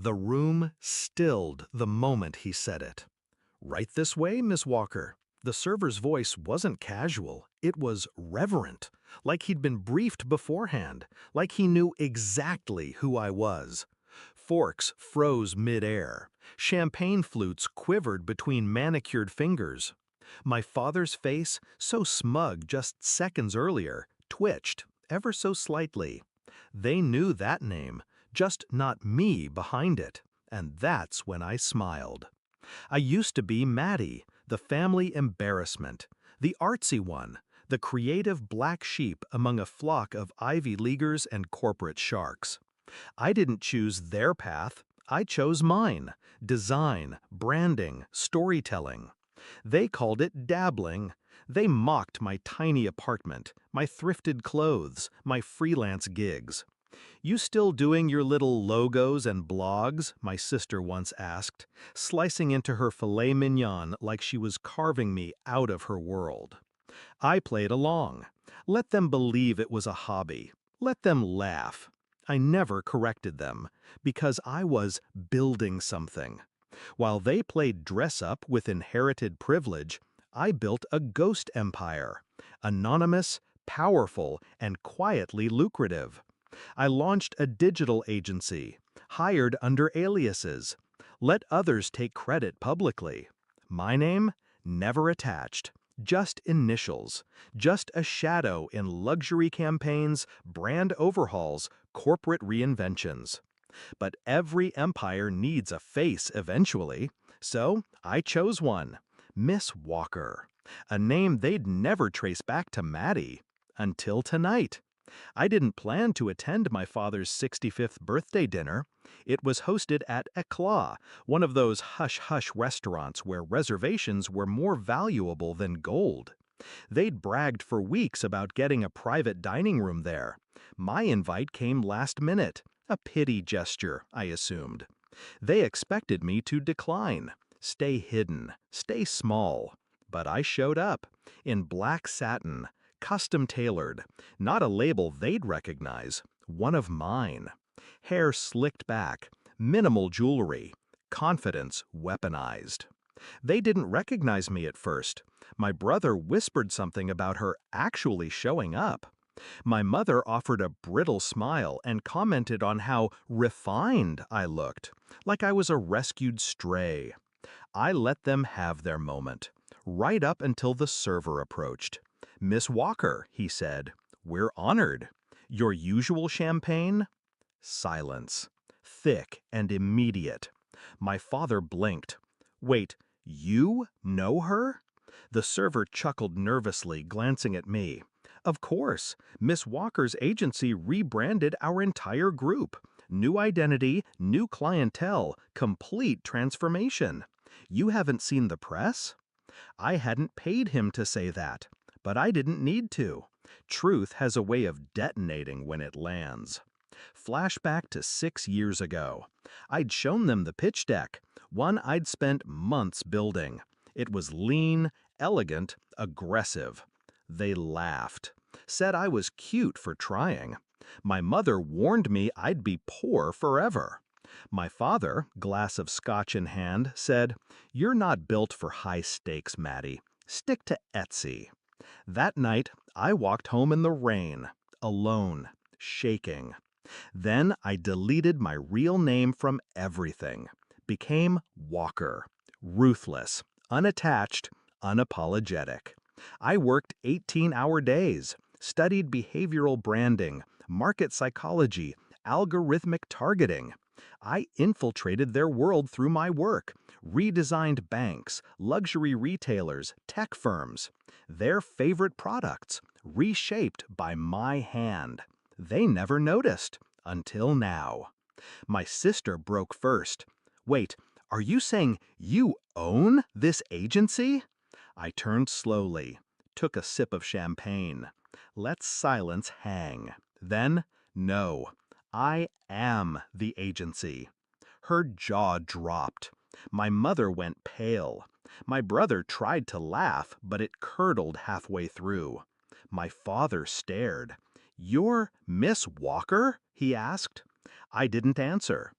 The room stilled the moment he said it. "Right this way, Miss Walker." The server's voice wasn't casual, it was reverent, like he'd been briefed beforehand, like he knew exactly who I was. Forks froze mid-air. Champagne flutes quivered between manicured fingers. My father's face, so smug just seconds earlier, twitched, ever so slightly. They knew that name, just not me behind it, and that's when I smiled. I used to be Maddie, the family embarrassment, the artsy one, the creative black sheep among a flock of Ivy Leaguers and corporate sharks. I didn't choose their path, I chose mine: design, branding, storytelling. They called it dabbling. They mocked my tiny apartment, my thrifted clothes, my freelance gigs. "You still doing your little logos and blogs?" my sister once asked, slicing into her filet mignon like she was carving me out of her world. I played along. Let them believe it was a hobby. Let them laugh. I never corrected them, because I was building something. While they played dress-up with inherited privilege, I built a ghost empire, anonymous, powerful, and quietly lucrative. I launched a digital agency, hired under aliases, let others take credit publicly. My name? Never attached. Just initials, just a shadow in luxury campaigns, brand overhauls, corporate reinventions. But every empire needs a face eventually, so I chose one: Miss Walker, a name they'd never trace back to Maddie. Until tonight. I didn't plan to attend my father's 65th birthday dinner. It was hosted at Eclat, one of those hush-hush restaurants where reservations were more valuable than gold. They'd bragged for weeks about getting a private dining room there. My invite came last minute, a pity gesture, I assumed. They expected me to decline, stay hidden, stay small. But I showed up, in black satin, custom-tailored, not a label they'd recognize, one of mine. Hair slicked back, minimal jewelry, confidence weaponized. They didn't recognize me at first. My brother whispered something about her actually showing up. My mother offered a brittle smile and commented on how refined I looked, like I was a rescued stray. I let them have their moment, right up until the server approached. "Miss Walker," he said, "we're honored. Your usual champagne?" Silence. Thick and immediate. My father blinked. "Wait, you know her?" The server chuckled nervously, glancing at me. "Of course, Miss Walker's agency rebranded our entire group. New identity, new clientele, complete transformation. You haven't seen the press?" I hadn't paid him to say that, but I didn't need to. Truth has a way of detonating when it lands. Flashback to 6 years ago. I'd shown them the pitch deck, one I'd spent months building. It was lean, elegant, aggressive. They laughed, said I was cute for trying. My mother warned me I'd be poor forever. My father, glass of scotch in hand, said, "You're not built for high stakes, Maddie. Stick to Etsy." That night, I walked home in the rain, alone, shaking. Then I deleted my real name from everything, became Walker, ruthless, unattached, unapologetic. I worked 18-hour days, studied behavioral branding, market psychology, algorithmic targeting. I infiltrated their world through my work, redesigned banks, luxury retailers, tech firms. Their favorite products, reshaped by my hand. They never noticed, until now. My sister broke first. "Wait, are you saying you own this agency?" I turned slowly, took a sip of champagne. Let silence hang. Then, "No, I am the agency." Her jaw dropped. My mother went pale. My brother tried to laugh, but it curdled halfway through. My father stared. "You're Miss Walker?" he asked. I didn't answer.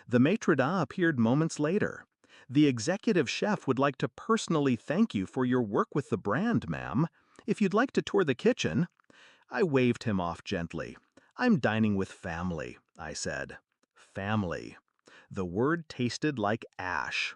The maitre d' appeared moments later. The executive chef would like to personally thank you for your work with the brand, ma'am. If you'd like to tour the kitchen. I waved him off gently. I'm dining with family, I said. Family. The word tasted like ash.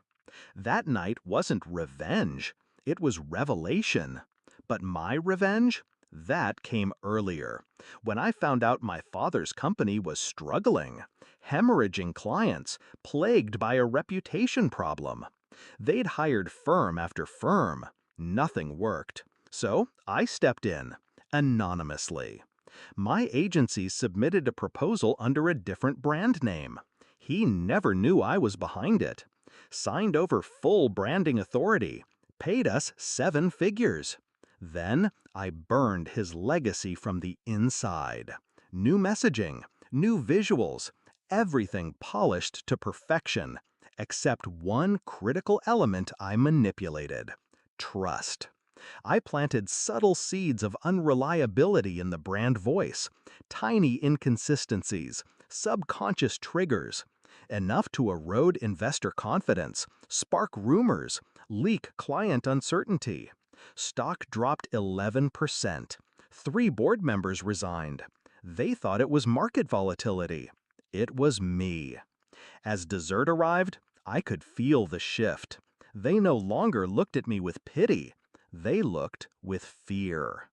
That night wasn't revenge, it was revelation. But my revenge? That came earlier, when I found out my father's company was struggling, hemorrhaging clients, plagued by a reputation problem. They'd hired firm after firm. Nothing worked. So I stepped in, anonymously. My agency submitted a proposal under a different brand name. He never knew I was behind it. Signed over full branding authority. Paid us 7 figures. Then I burned his legacy from the inside. New messaging, new visuals, everything polished to perfection, except one critical element I manipulated: trust. I planted subtle seeds of unreliability in the brand voice, tiny inconsistencies, subconscious triggers, enough to erode investor confidence, spark rumors, leak client uncertainty. Stock dropped 11%. 3 board members resigned. They thought it was market volatility. It was me. As dessert arrived, I could feel the shift. They no longer looked at me with pity. They looked with fear.